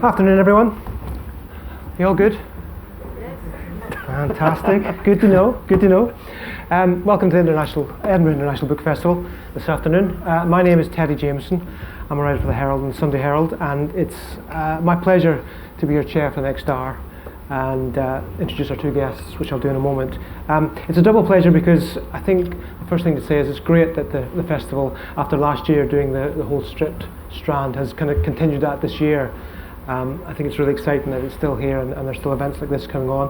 Afternoon, everyone. You all good? Yes. Fantastic. Good to know. Good to know. Welcome to the Edinburgh International Book Festival this afternoon. My name is Teddy Jameson. I'm a writer for the Herald and Sunday Herald, and it's my pleasure to be your chair for the next hour and introduce our two guests, which I'll do in a moment. It's a double pleasure because I think the first thing to say is it's great that the festival, after last year doing the whole stripped strand, has kind of continued that this year. I think it's really exciting that it's still here and there's still events like this coming on.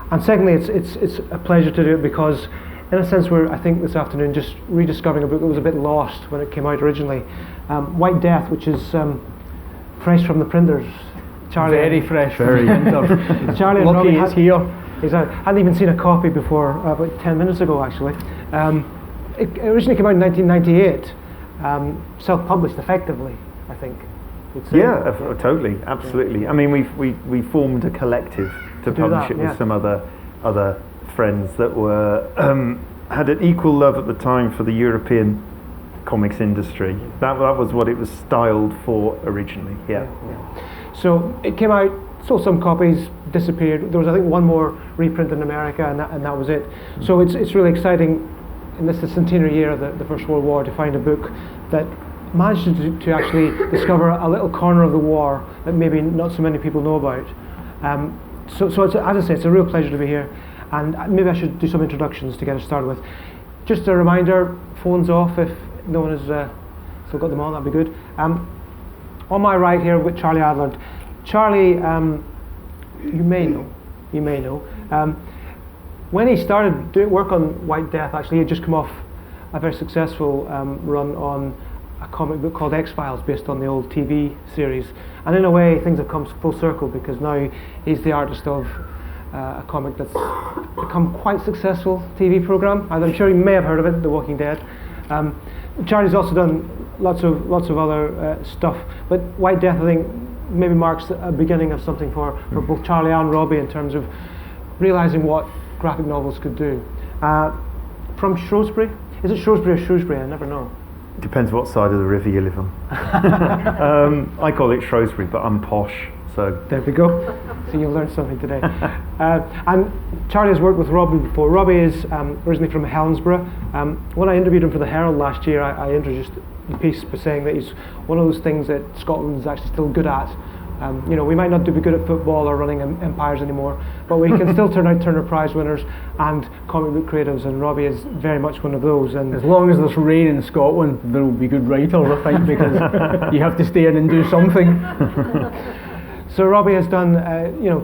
And secondly, it's a pleasure to do it because, in a sense, we're, I think, this afternoon just rediscovering a book that was a bit lost when it came out originally. White Death, which is fresh from the printers. Charlie, very fresh. Very. Charlie and Lucky Robbie is here. I hadn't even seen a copy before about 10 minutes ago, actually. It originally came out in 1998, self-published effectively, I think. Yeah, totally, absolutely. Yeah. I mean, we formed a collective to publish it with some other friends that were had an equal love at the time for the European comics industry. That was what it was styled for originally. Yeah. So it came out, sold some copies, disappeared. There was, I think, one more reprint in America, and that was it. So it's really exciting in this the centenary year of the First World War to find a book that managed to actually discover a little corner of the war that maybe not so many people know about. So it's, as I say, it's a real pleasure to be here, and maybe I should do some introductions to get us started with. Just a reminder, phones off if no one has still got them on, that'd be good. On my right here with Charlie Adlard. Charlie, you may know. When he started doing work on White Death, actually, he had just come off a very successful run on a comic book called X-Files based on the old TV series, and in a way things have come full circle because now he's the artist of a comic that's become quite successful TV program, and I'm sure you may have heard of it, The Walking Dead. Charlie's also done lots of other stuff, but White Death, I think, maybe marks a beginning of something for both Charlie and Robbie in terms of realising what graphic novels could do. From Shrewsbury? Is it Shrewsbury or Shrewsbury? I never know. Depends what side of the river you live on. I call it Shrewsbury, but I'm posh, so... There we go. So you'll learn something today. And Charlie has worked with Robbie before. Robbie is originally from Helensburgh. When I interviewed him for the Herald last year, I introduced the piece by saying that he's one of those things that Scotland is actually still good at. We might not be good at football or running empires anymore, but we can still turn out Turner Prize winners and comic book creatives, and Robbie is very much one of those. And as long as there's rain in Scotland, there will be good writers, I think, because you have to stay in and do something. So Robbie has done,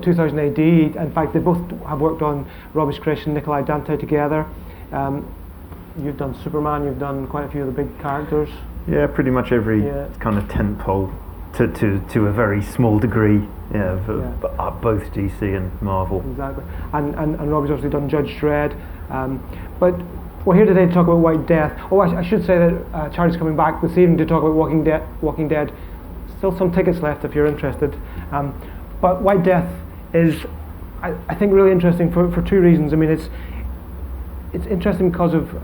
2000 AD. In fact, they both have worked on Robbie's creation, Nikolai Dante, together. You've done Superman. You've done quite a few of the big characters. Yeah, pretty much every kind of tentpole. To a very small degree, both DC and Marvel. Exactly, and Robbie's obviously done Judge Dredd, but we're here today to talk about White Death. Oh, I should say that Charlie's coming back this evening to talk about Walking Dead. Still some tickets left if you're interested. But White Death is, I think, really interesting for two reasons. I mean, it's interesting because of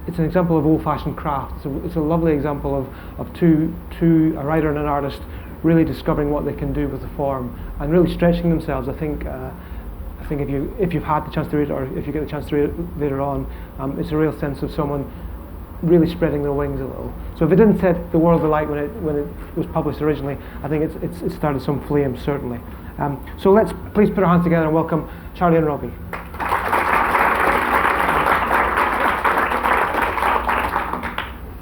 it's an example of old-fashioned craft. So it's a lovely example of a writer and an artist really discovering what they can do with the form and really stretching themselves. I think if you've had the chance to read it, or if you get the chance to read it later on, it's a real sense of someone really spreading their wings a little. So if it didn't set the world alight when it was published originally, I think it started some flames, certainly. So let's please put our hands together and welcome Charlie and Robbie.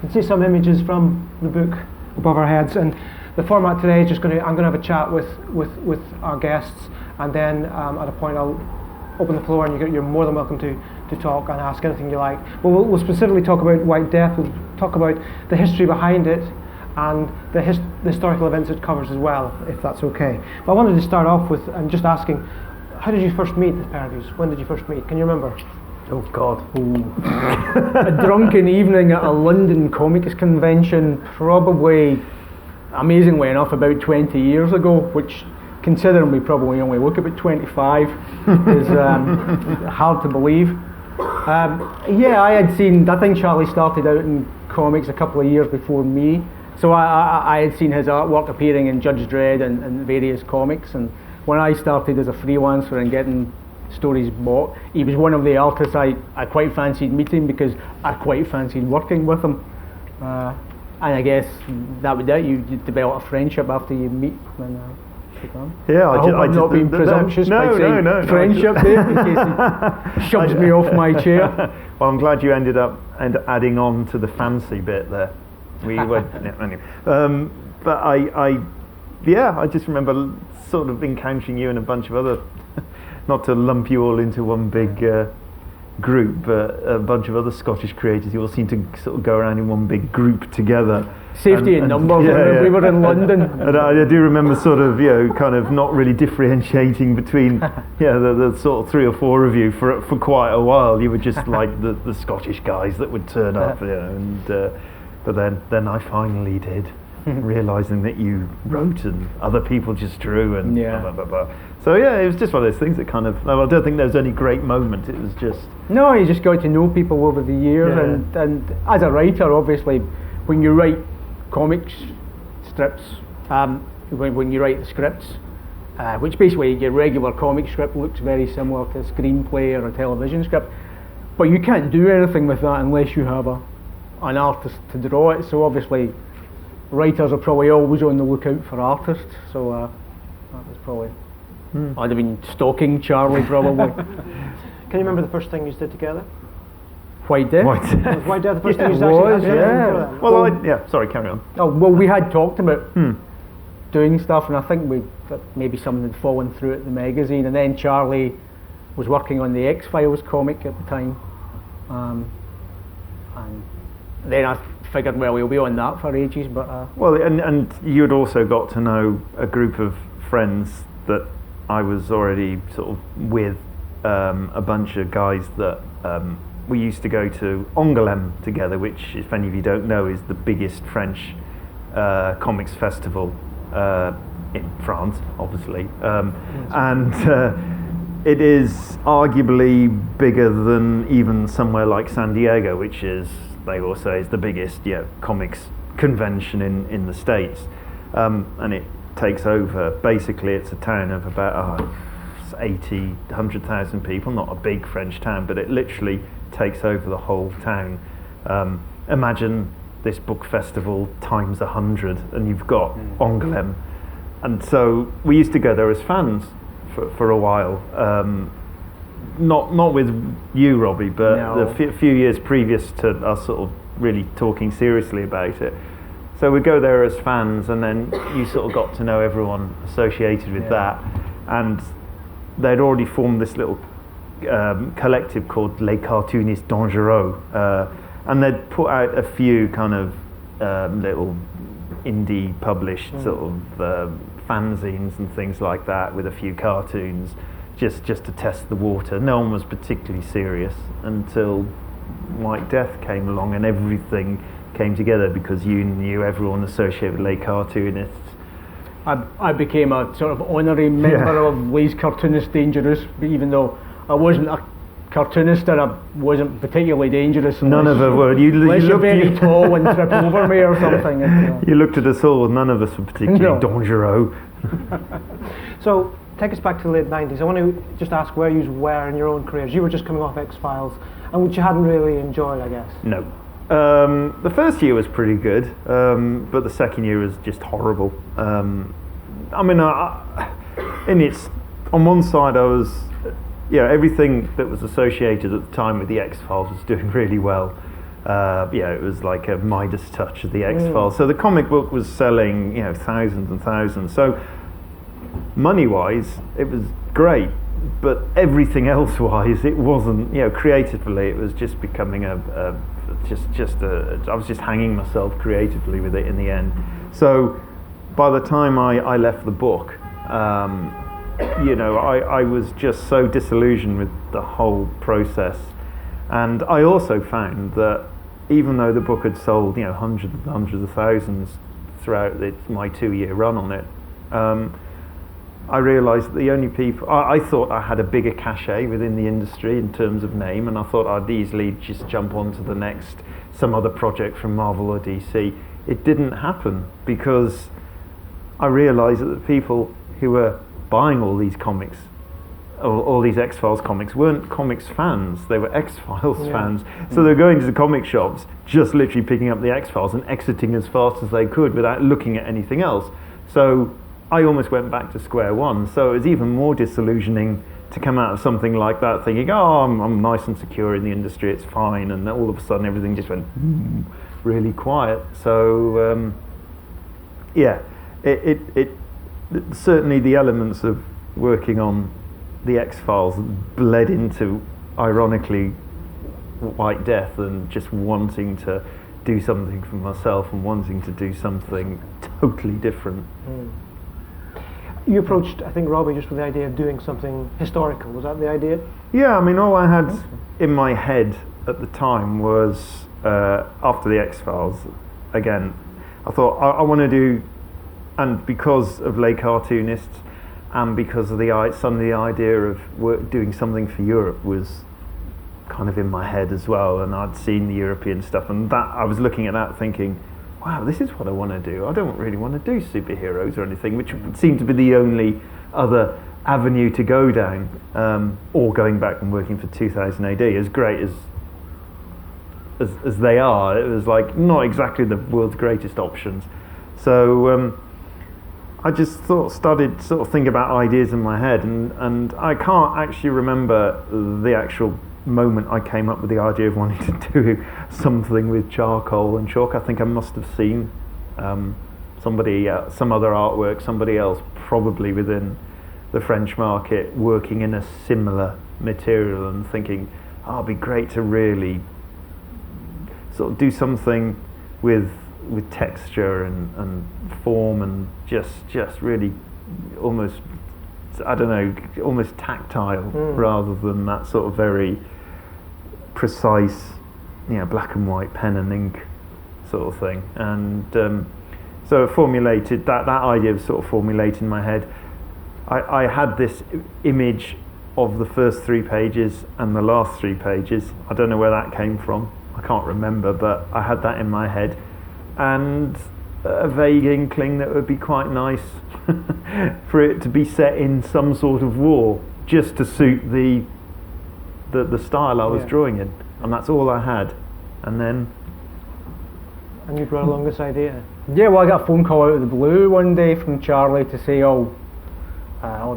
You can see some images from the book above our heads, and the format today is I'm going to have a chat with our guests, and then at a point I'll open the floor, and you're more than welcome to talk and ask anything you like. But we'll specifically talk about White Death. We'll talk about the history behind it and the historical events it covers as well, if that's okay. But I wanted to start off with just asking, how did you first meet the pair of you? When did you first meet? Can you remember? Oh God. A drunken evening at a London comics convention, probably, amazingly enough, about 20 years ago, which, considering we probably only look about 25, is hard to believe. I had seen, I think Charlie started out in comics a couple of years before me, So I had seen his artwork appearing in Judge Dredd and various comics, and when I started as a freelancer and getting stories bought, he was one of the artists I quite fancied meeting because I quite fancied working with him. And I guess that was it. You develop a friendship after you meet. And, yeah, I hope I'm not being presumptuous by saying friendship there, in case he shoves me off my chair. Well, I'm glad you ended up adding on to the fancy bit there. We were, anyway. But I just remember sort of encountering you and a bunch of other, not to lump you all into one big group, but a bunch of other Scottish creators. You all seem to sort of go around in one big group together. Safety in numbers. We were in London. And I do remember sort of, kind of not really differentiating between, the sort of 3 or 4 of you for quite a while. You were just like the Scottish guys that would turn up, and but then I finally did, realising that you wrote and other people just drew and blah, blah, blah. So it was just one of those things that kind of, I don't think there was any great moment. It was just... No, you just got to know people over the years, and as a writer, obviously, when you write comics strips, when you write the scripts, which basically your regular comic script looks very similar to a screenplay or a television script, but you can't do anything with that unless you have an artist to draw it. So obviously writers are probably always on the lookout for artists, so that was probably I'd have been stalking Charlie probably. Can you remember the first thing you did together? White Death? Was White Death the first thing you was, actually did? Well, sorry, carry on. Oh, well, we had talked about doing stuff, and I think maybe something had fallen through at the magazine, and then Charlie was working on the X-Files comic at the time, and then I figured, well, we'll be on that for ages, but... Well, and you'd also got to know a group of friends that I was already sort of with, a bunch of guys that we used to go to Angoulême together, which, if any of you don't know, is the biggest French comics festival in France, obviously, and it is arguably bigger than even somewhere like San Diego, which is, they all say, is the biggest comics convention in the States, and it takes over, basically it's a town of about 100,000 people, not a big French town, but it literally takes over the whole town. Imagine this book festival times 100, and you've got Angoulême. And so we used to go there as fans for a while. Not with you, Robbie, but the few years previous to us sort of really talking seriously about it. So we'd go there as fans, and then you sort of got to know everyone associated with that. And they'd already formed this little collective called Les Cartoonistes Dangereux, and they'd put out a few kind of little indie published sort of fanzines and things like that with a few cartoons, just to test the water. No one was particularly serious until White Death came along and everything came together, because you knew everyone associated with Les Cartoonists. I became a sort of honorary member of Les Cartoonistes Dangereux, even though I wasn't a cartoonist and I wasn't particularly dangerous. None of us were. Unless you're very tall and trip over me or something. You looked at us all, none of us were particularly dangereux. So, take us back to the late 90s. I want to just ask where you were in your own careers. You were just coming off X-Files, and which you hadn't really enjoyed, I guess. No. The first year was pretty good, but the second year was just horrible. I mean, on one side I was, everything that was associated at the time with the X-Files was doing really well. It was like a Midas touch of the X-Files. So the comic book was selling, thousands and thousands. So money-wise, it was great, but everything else-wise, it wasn't. Creatively, it was just becoming I was just hanging myself creatively with it in the end. So by the time I left the book, I was just so disillusioned with the whole process. And I also found that even though the book had sold, hundreds and hundreds of thousands throughout my 2-year run on it, I realised that the only people, I thought I had a bigger cachet within the industry in terms of name, and I thought I'd easily just jump onto the next, some other project from Marvel or DC. it didn't happen, because I realised that the people who were buying all these comics, all these X-Files comics, weren't comics fans, they were X-Files fans. So they're going to the comic shops, just literally picking up the X-Files and exiting as fast as they could without looking at anything else. So I almost went back to square one. So it was even more disillusioning to come out of something like that thinking, oh, I'm nice and secure in the industry, it's fine, and all of a sudden everything just went really quiet. So it certainly the elements of working on the X-Files bled into, ironically, White Death, and just wanting to do something for myself and wanting to do something totally different. You approached, I think, Robbie, just with the idea of doing something historical. Was that the idea? Yeah, I mean, all I had in my head at the time was, after the X-Files, again, I thought I want to do, and because of lay cartoonists, and because of suddenly the idea of doing something for Europe was kind of in my head as well, and I'd seen the European stuff, and that I was looking at that thinking, wow, this is what I want to do. I don't really want to do superheroes or anything, which seemed to be the only other avenue to go down, or going back and working for 2000 AD, as great as they are. It was like not exactly the world's greatest options. So I just started sort of thinking about ideas in my head, and I can't actually remember the actual moment I came up with the idea of wanting to do something with charcoal and chalk. I think I must have seen some other artwork, somebody else probably within the French market working in a similar material, and thinking, oh, it'd be great to really sort of do something with texture and form, and just really almost, I don't know, almost tactile, rather than that sort of very precise, black and white pen and ink sort of thing. And so it formulated, that idea was sort of formulated in my head. I had this image of the first 3 pages and the last 3 pages. I don't know where that came from, I can't remember, but I had that in my head, and a vague inkling that it would be quite nice for it to be set in some sort of war, just to suit the style I was drawing in, and that's all I had. And you brought along this idea. Yeah, well, I got a phone call out of the blue one day from Charlie to say, I'll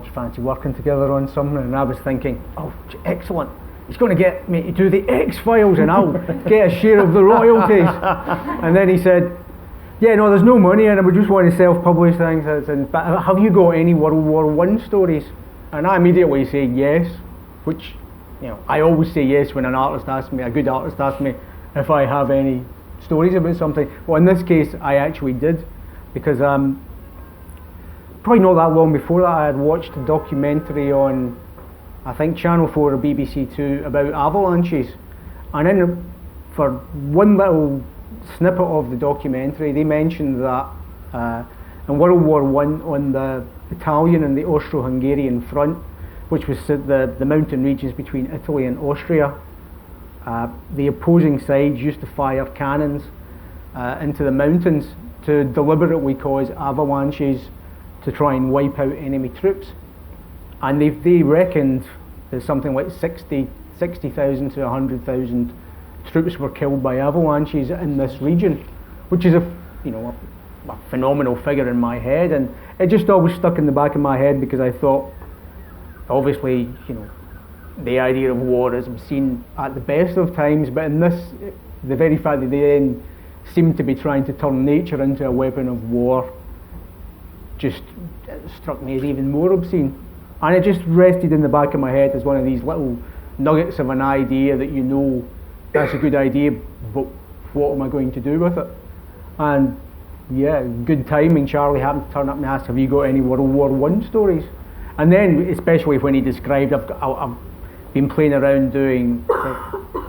just fancy working together on something, and I was thinking, oh, excellent, he's going to get me to do the X-Files and I'll get a share of the royalties. And then he said, yeah, no, there's no money and we just want to self-publish things. But have you got any World War I stories? And I immediately say yes, which, I always say yes when a good artist asks me if I have any stories about something. Well, in this case, I actually did, because probably not that long before that, I had watched a documentary on, I think, Channel 4 or BBC 2 about avalanches, and for one little snippet of the documentary, they mentioned that in World War I, on the Italian and the Austro-Hungarian front, which was the mountain regions between Italy and Austria, the opposing sides used to fire cannons into the mountains to deliberately cause avalanches to try and wipe out enemy troops. And they reckoned that something like 60,000 to 100,000 troops were killed by avalanches in this region, which is a phenomenal figure in my head, and it just always stuck in the back of my head, because I thought, obviously, the idea of war is seen at the best of times, but in this, the very fact that they then seemed to be trying to turn nature into a weapon of war just struck me as even more obscene. And it just rested in the back of my head as one of these little nuggets of an idea that that's a good idea, but what am I going to do with it? And yeah, good timing, Charlie happened to turn up and ask, have you got any World War I stories? And then, especially when he described, I've been playing around doing,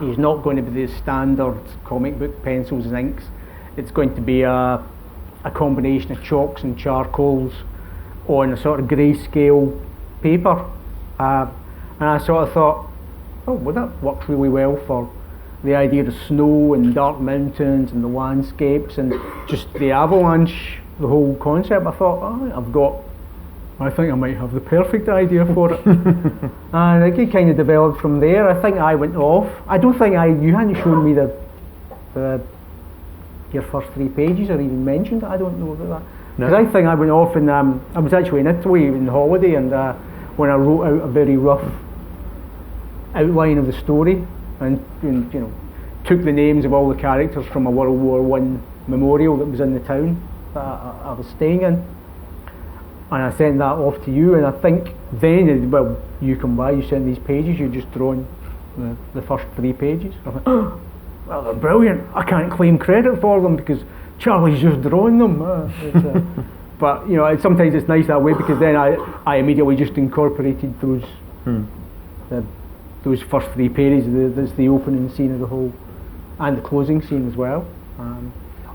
he's not going to be the standard comic book pencils and inks, it's going to be a combination of chalks and charcoals on a sort of grayscale paper, and I sort of thought, oh, well, that works really well for the idea of snow and dark mountains and the landscapes and just the avalanche, the whole concept. I thought, I think I might have the perfect idea for it. And it kind of developed from there. I think I went off. I don't think you hadn't shown me your first 3 pages or even mentioned it. I don't know about that. Because I think I went off and I was actually in Italy on holiday, and when I wrote out a very rough outline of the story and took the names of all the characters from a World War I memorial that was in the town that I was staying in, and I sent that off to you, and I think then, well, you come by, you sent these pages, you just drawn the first 3 pages. I went, oh, well, they're brilliant. I can't claim credit for them because Charlie's just drawing them. But sometimes it's nice that way, because then I immediately just incorporated those first 3 pages. There's the opening scene of the whole, and the closing scene as well.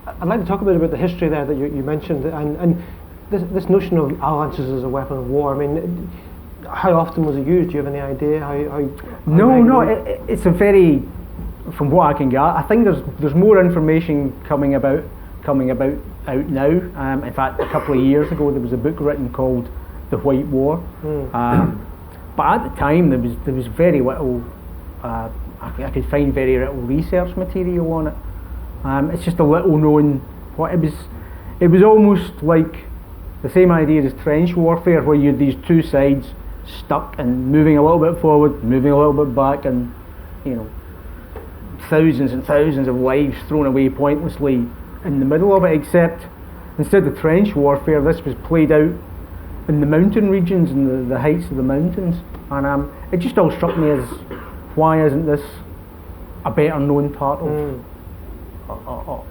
I'd like to talk a bit about the history there that you mentioned, and this notion of avalanches as a weapon of war. I mean, how often was it used? Do you have any idea how No, it's a very, from what I can gather, I think there's more information coming about out now. In fact, a couple of years ago there was a book written called The White War. But at the time there was very little. I could find very little research material on it. It's just a little known. What it was almost like the same idea as trench warfare, where you had these 2 sides stuck and moving a little bit forward, moving a little bit back, and thousands and thousands of lives thrown away pointlessly in the middle of it. Except instead of trench warfare, this was played out in the mountain regions and the heights of the mountains, and it just all struck me as, why isn't this a better known part of of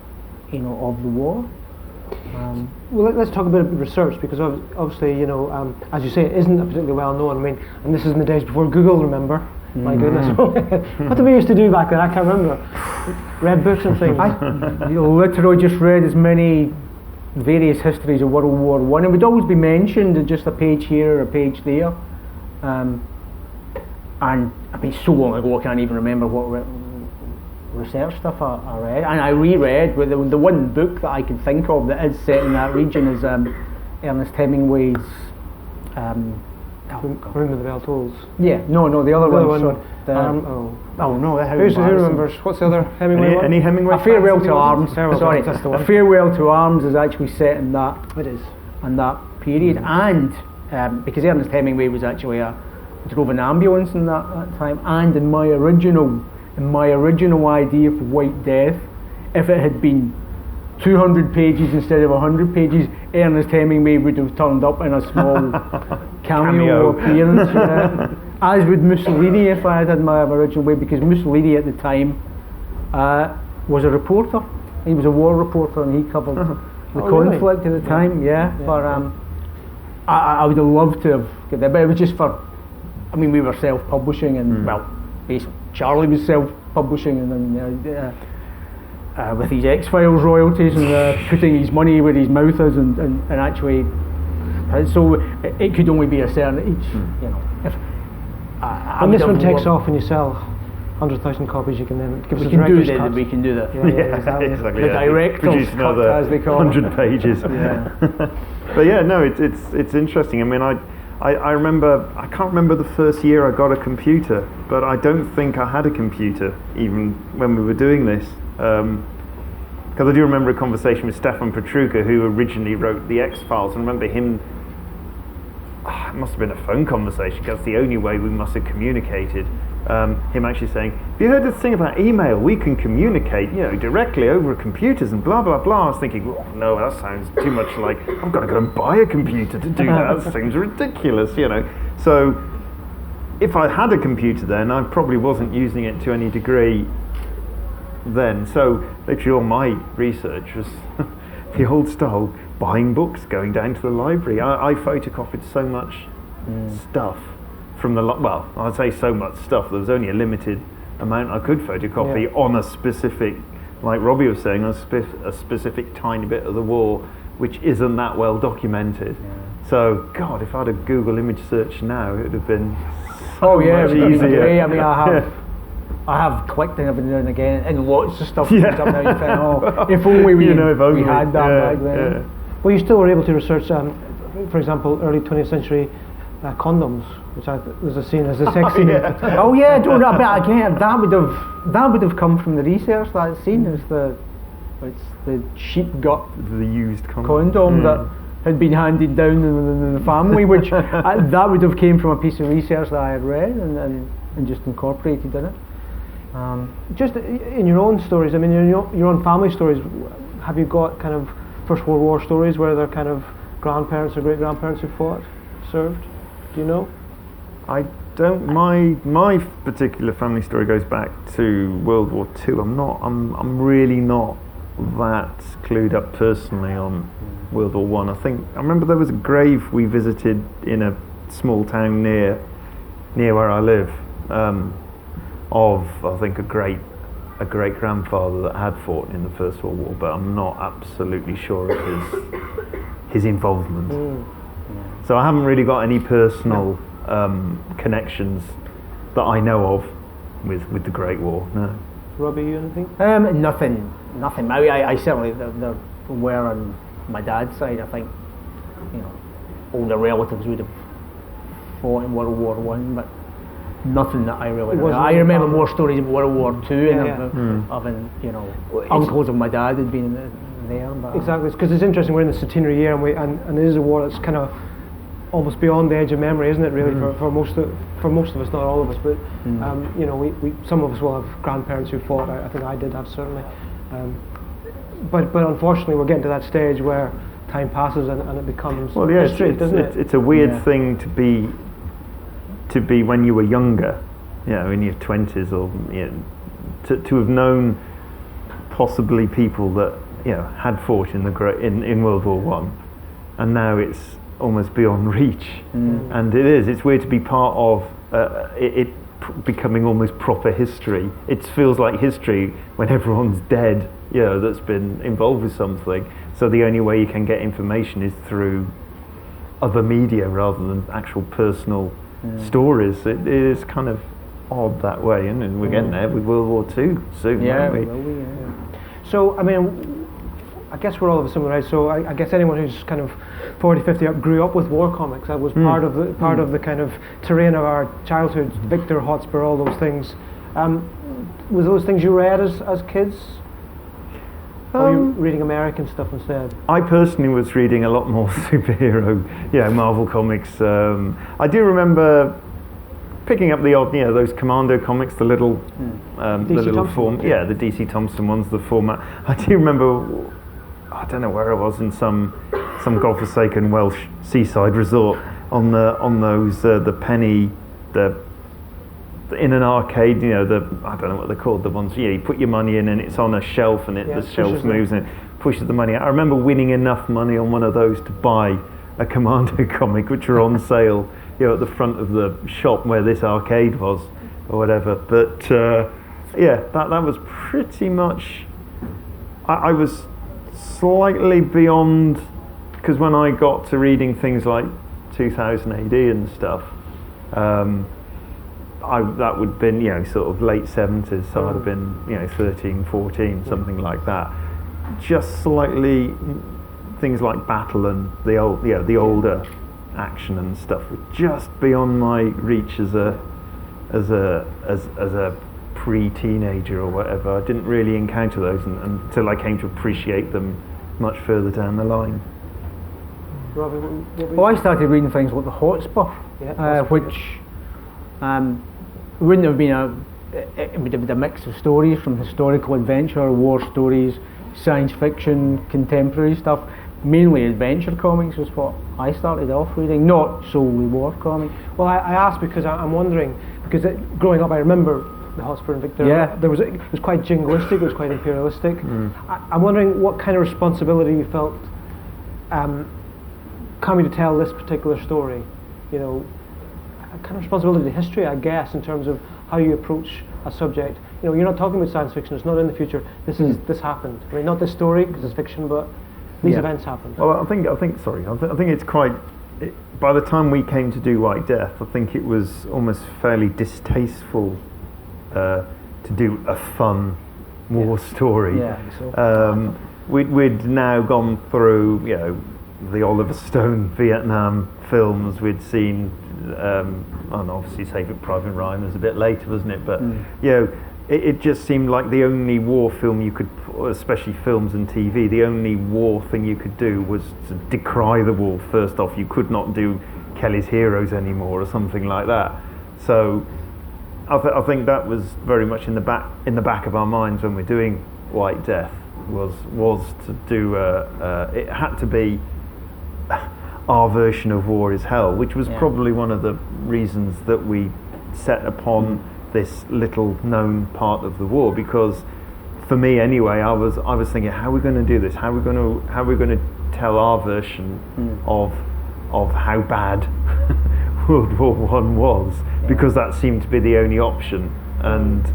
the war? Well, let's talk a bit about research, because obviously, as you say, it isn't particularly well known. I mean, and this is in the days before Google, remember? My goodness. What did we used to do back then? I can't remember. Read books and things. I literally just read as many various histories of World War I. It would always be mentioned in just a page here or a page there. And I mean, so long ago I can't even remember what research stuff I read. And I reread, with the one book that I can think of that is set in that region is Ernest Hemingway's Room of the Bell Tolls. Yeah, no, the other one. Who remembers? What's the other Hemingway one? Any Hemingway? A Farewell to Arms. Sorry, that's the one. A Farewell to Arms is actually set in that. It is. In that period, and because Ernest Hemingway was actually drove an ambulance in that time, and in my original idea for White Death, if it had been 200 pages instead of 100 pages, Ernest Hemingway would have turned up in a small cameo appearance, as would Mussolini if I had my original way, because Mussolini at the time was a reporter. He was a war reporter, and he covered the conflict at the time. But I would have loved to have got that, but it was just for, I mean, we were self-publishing, and basically Charlie was self-publishing, and then with his X-Files royalties, and putting his money where his mouth is, and actually, so it could only be a certain age, If when this one takes off and you sell 100,000 copies, you can then give us a director's cut. We can do that. Exactly. The director's cut, as they call 100 pages. But no, it's interesting. I mean, I remember, I can't remember the first year I got a computer, but I don't think I had a computer even when we were doing this. Because I do remember a conversation with Stefan Petruka, who originally wrote the X-Files, and remember him, it must have been a phone conversation, because that's the only way we must have communicated. Him actually saying, have you heard this thing about email? We can communicate, directly over computers and blah, blah, blah. I was thinking, oh, no, that sounds too much like, I've got to go and buy a computer to do that. That seems ridiculous, So, if I had a computer then, I probably wasn't using it to any degree then. So, literally all my research was the old style, buying books, going down to the library. I photocopied so much stuff from the, well, I'd say so much stuff, there was only a limited amount I could photocopy on a specific, like Robbie was saying, a specific tiny bit of the war, which isn't that well documented. So, God, if I had a Google image search now, it would have been so much easier. I mean, I have clicked every now and again, and lots of stuff Yeah. comes up now. You think, oh, if only we, if only. we had that Yeah, back then. yeah. Well, you still were able to research, for example, early 20th century condoms, which was a scene as a sex scene. Oh yeah, don't know. But again, that would have come from the research that I'd seen. It's the sheep gut The used condom. condom that had been handed down in the family, which that would have came from a piece of research that I had read and just incorporated in it. Just in your own stories, I mean, in your own family stories, have you got kind of First World War stories where they're kind of grandparents or great grandparents who fought, served? Do you know? I don't. My particular family story goes back to World War II. I'm really not that clued up personally on World War One. I remember there was a grave we visited in a small town near where I live, of I think a great grandfather that had fought in the First World War, but I'm not absolutely sure of his involvement. So I haven't really got any personal connections that I know of with the Great War. No. Robbie, you anything? Nothing. I certainly there were on my dad's side. I think older relatives would have fought in World War One, but nothing that I really know. I remember more stories of World War Two and of uncles of my dad had been there. But exactly, because it's interesting. We're in the centenary year, and it is a war that's kind of almost beyond the edge of memory, isn't it? Really, for most of us, not all of us, but we some of us will have grandparents who fought. I think I did have certainly, but unfortunately, we're getting to that stage where time passes and it becomes history, doesn't it? It's a weird thing to be when you were younger, in your 20s, or to have known possibly people that had fought in World War One, and now it's almost beyond reach. And it's weird to be part of it becoming almost proper history. It feels like history when everyone's dead, that's been involved with something. So the only way you can get information is through other media rather than actual personal stories. It is kind of odd that way, and we're getting there with World War II soon, aren't we? Will we? So, I mean, I guess we're all of a similar age. So, I guess anyone who's kind of 40, 50 up grew up with war comics. That was part of the kind of terrain of our childhood. Victor, Hotspur, all those things. Was those things you read as kids? Or were you reading American stuff instead? I personally was reading a lot more superhero, Marvel comics. I do remember picking up the odd, those Commando comics, the little form, the DC Thompson ones, the format. I do remember, I don't know where I was, in some godforsaken Welsh seaside resort on those the penny, in an arcade, I don't know what they're called, the ones, you put your money in and it's on a shelf and the shelf moves and it pushes the money out. I remember winning enough money on one of those to buy a Commando comic, which were on sale, at the front of the shop where this arcade was, or whatever. But that was pretty much. I was slightly beyond, because when I got to reading things like 2000 AD and stuff, that would have been sort of late 70s, so I'd have been 13, 14, something like that. Just slightly things like Battle and the older action and stuff were just beyond my reach as a pre-teenager or whatever. I didn't really encounter those until I came to appreciate them much further down the line. Robbie, Well, I started reading things like the Hotspur, which wouldn't have been it would have been a mix of stories, from historical adventure, war stories, science fiction, contemporary stuff. Mainly adventure comics was what I started off reading, not solely war comics. Well, I asked because I'm wondering, because growing up I remember the Hotspur and Victor. It was quite jingoistic, it was quite imperialistic. I'm wondering what kind of responsibility you felt coming to tell this particular story. A kind of responsibility to history, I guess, in terms of how you approach a subject. You're not talking about science fiction, it's not in the future. This happened. I mean, not this story because it's fiction, but these events happened. Well, I think it's quite. By the time we came to do White Death, I think it was almost fairly distasteful to do a fun war story. Yeah, so. We'd now gone through, the Oliver Stone Vietnam films. We'd seen, and obviously Saving Private Ryan was a bit later, wasn't it? But it just seemed like the only war film you could, especially films and TV, the only war thing you could do was to decry the war. First off, you could not do Kelly's Heroes anymore or something like that. So I think that was very much in the back of our minds when we're doing White Death. Was to do it had to be our version of War is Hell, which was probably one of the reasons that we set upon this little known part of the war, because for me anyway, I was thinking, how are we going to do this? How are we going to tell our version of how bad World War One was? Because that seemed to be the only option, and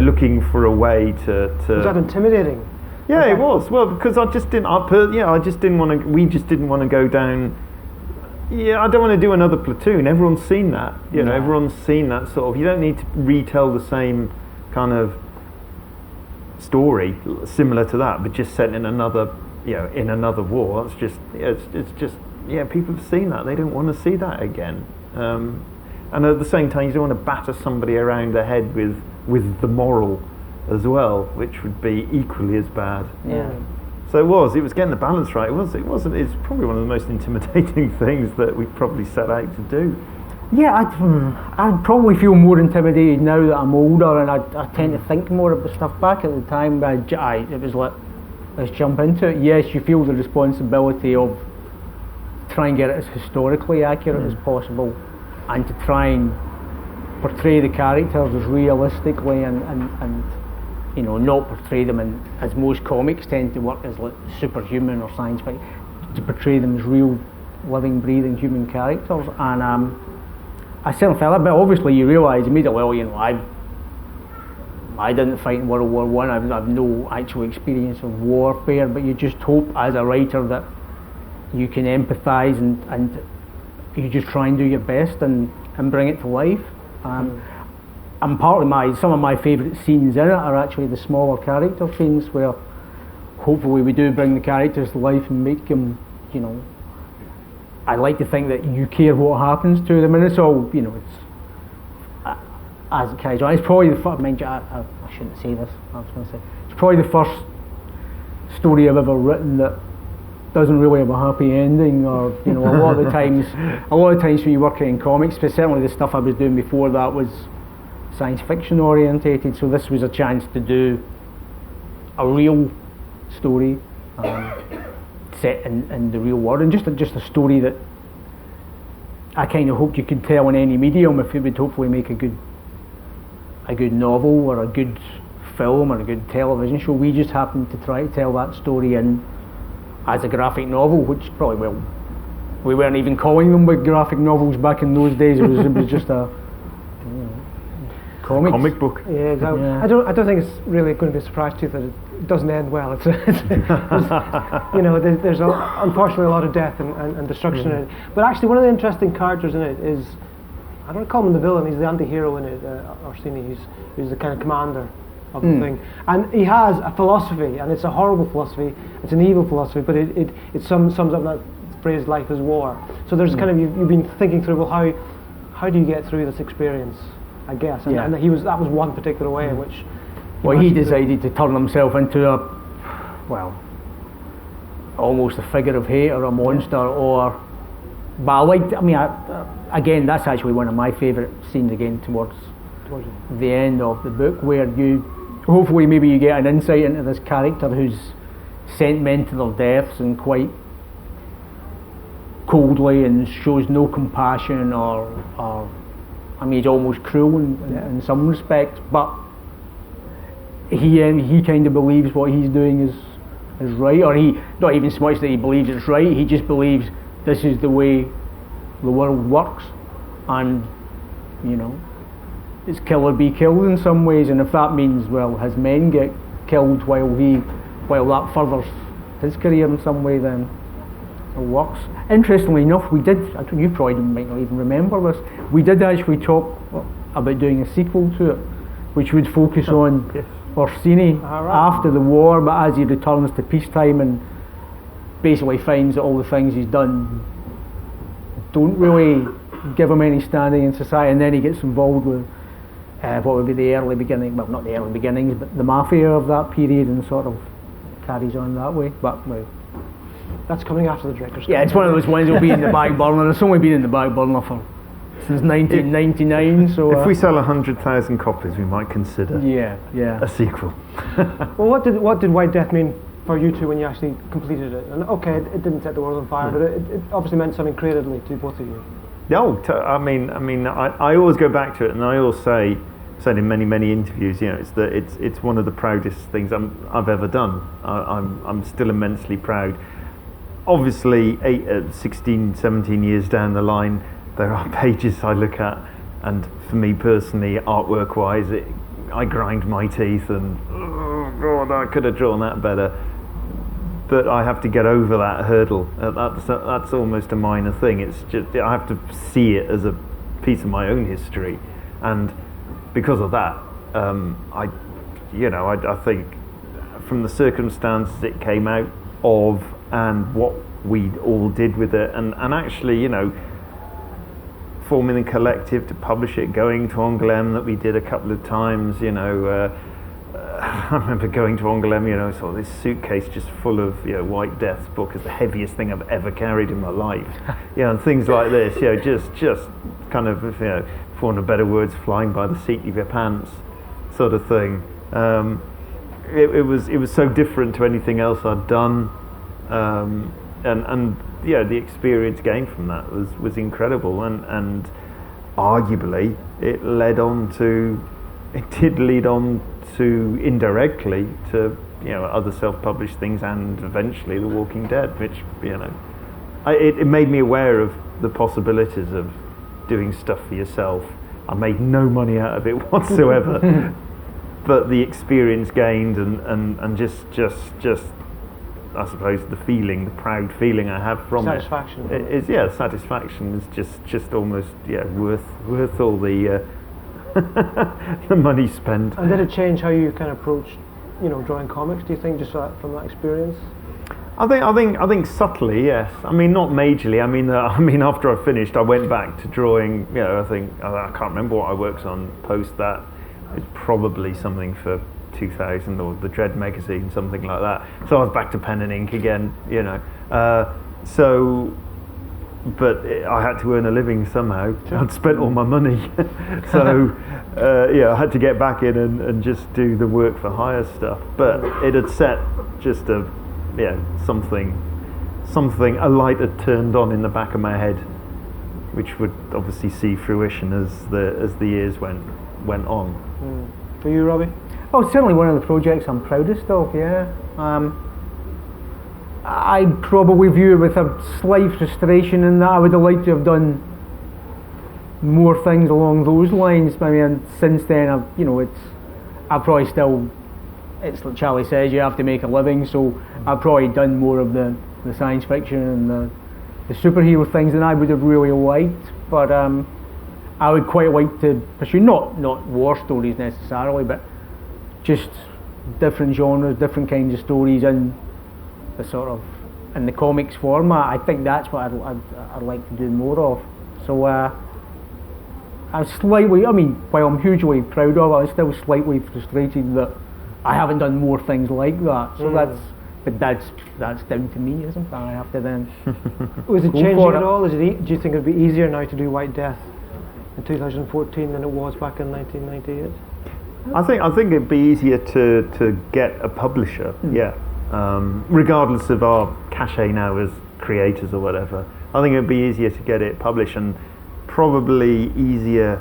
looking for a way to. Was that intimidating? Yeah, it was. Well, because I just didn't want to. We just didn't want to go down. Yeah, I don't want to do another Platoon. Everyone's seen that. Everyone's seen that sort of. You don't need to retell the same kind of story similar to that, but just set in another, in another war. That's just. It's just. Yeah, people have seen that. They don't want to see that again. And at the same time, you don't want to batter somebody around the head with the moral as well, which would be equally as bad. Yeah. So it was getting the balance right. It's probably one of the most intimidating things that we probably set out to do. Yeah, I'd probably feel more intimidated now that I'm older, and I tend to think more of the stuff. Back at the time, it was like, let's jump into it. Yes, you feel the responsibility of try and get it as historically accurate as possible, and to try and portray the characters as realistically and not portray them as most comics tend to work, as like superhuman or science fiction, to portray them as real living, breathing human characters. And I certainly felt that, but obviously you realise immediately, I didn't fight in World War One. I've no actual experience of warfare, but you just hope as a writer that you can empathise and you just try and do your best and bring it to life. And partly some of my favourite scenes in it are actually the smaller character scenes, where hopefully we do bring the characters to life and make them, I like to think that you care what happens to them, and it's all, it's as it carries on. It's probably the first, I shouldn't say this, I was going to say, it's probably the first story I've ever written that doesn't really have a happy ending, or a lot of times when you're working in comics, but certainly the stuff I was doing before that was science fiction orientated, so this was a chance to do a real story set in the real world, and just a story that I kind of hoped you could tell in any medium, if it would hopefully make a good novel or a good film or a good television show. We just happened to try to tell that story as a graphic novel, which probably, we weren't even calling them graphic novels back in those days. It was just a comic book. Yeah, exactly. Yeah. I don't think it's really going to be a surprise to you that it doesn't end well. There's unfortunately a lot of death and destruction in it. But actually, one of the interesting characters in it is, I don't call him the villain. He's the anti-hero in it. Orsini. He's the kind of commander of the thing, and he has a philosophy, and it's a horrible philosophy. It's an evil philosophy, but it sums up that phrase, "Life is war." So there's kind of you've been thinking through, well, how do you get through this experience? I guess, and that was one particular way in which. Well, he decided to turn himself into almost a figure of hate or a monster, but again, that's actually one of my favourite scenes again towards the end of the book, where hopefully maybe you get an insight into this character who's sent men to their deaths and quite coldly and shows no compassion or he's almost cruel in some respects, but he kind of believes what he's doing is right, or he not even so much that he believes it's right, he just believes this is the way the world works, and it's kill or be killed in some ways, and if that means his men get killed while that furthers his career in some way, then it works. Interestingly enough, we did, you probably might not even remember this, we did actually talk about doing a sequel to it, which would focus on Yes. Orsini right. after the war, but as he returns to peacetime and basically finds that all the things he's done don't really give him any standing in society, and then he gets involved with what would be the early beginning, well, not the early beginnings, but the mafia of that period, and sort of carries on that way. But well, That's coming after the director's yeah, cut. it's one of those ones that'll be in the back burner. It's only been in the back burner since 1999. So If we sell 100,000 copies, we might consider yeah. a sequel. Well, what did White Death mean for you two when you actually completed it? And okay, it didn't set the world on fire, but it obviously meant something creatively to both of you. No, I always go back to it, and I always said in many interviews, it's one of the proudest things I've ever done. I'm still immensely proud. Obviously, 16, 17 years down the line, there are pages I look at, and for me personally, artwork-wise, I grind my teeth and, oh God, I could have drawn that better. But I have to get over that hurdle. That's almost a minor thing. It's just I have to see it as a piece of my own history, and because of that, I think from the circumstances it came out of and what we all did with it, and actually, forming a collective to publish it, going to Angoulême that we did a couple of times, I remember going to Angoulême, saw this suitcase just full of, White Death's book is the heaviest thing I've ever carried in my life, and things like this, just kind of, for want of better words, flying by the seat of your pants, sort of thing. It was so different to anything else I'd done, and the experience gained from that was incredible, and arguably it did lead on to indirectly to other self-published things, and eventually The Walking Dead, which it made me aware of the possibilities of doing stuff for yourself. I made no money out of it whatsoever, but the experience gained and just I suppose the proud feeling I have from Satisfaction. it is satisfaction is just almost worth all the the money spent. And did it change how you kind of approached, drawing comics? Do you think just from that experience? I think subtly, yes. I mean, not majorly. I mean, after I finished, I went back to drawing. I can't remember what I worked on post that. It's probably something for 2000 or the Dread magazine, something like that. So I was back to pen and ink again, but I had to earn a living somehow. Sure. I'd spent all my money, so I had to get back in and just do the work for hire stuff. But it had set just a light had turned on in the back of my head, which would obviously see fruition as the years went on. For you, Robbie? Oh, certainly one of the projects I'm proudest of, yeah. I probably view it with a slight frustration in that I would have liked to have done more things along those lines. I mean, since then, I've probably still, it's like Charlie says, you have to make a living, so I've probably done more of the science fiction and the superhero things than I would have really liked, but I would quite like to pursue, not war stories necessarily, but just different genres, different kinds of stories in the comics format. I think that's what I'd like to do more of. So I'm slightly, while I'm hugely proud of it, I'm still slightly frustrated that I haven't done more things like that. So that's down to me, isn't it? I have to then. Was it changing at all? Do you think it'd be easier now to do White Death in 2014 than it was back in 1998? I think it'd be easier to get a publisher, regardless of our cachet now as creators or whatever. I think it'd be easier to get it published, and probably easier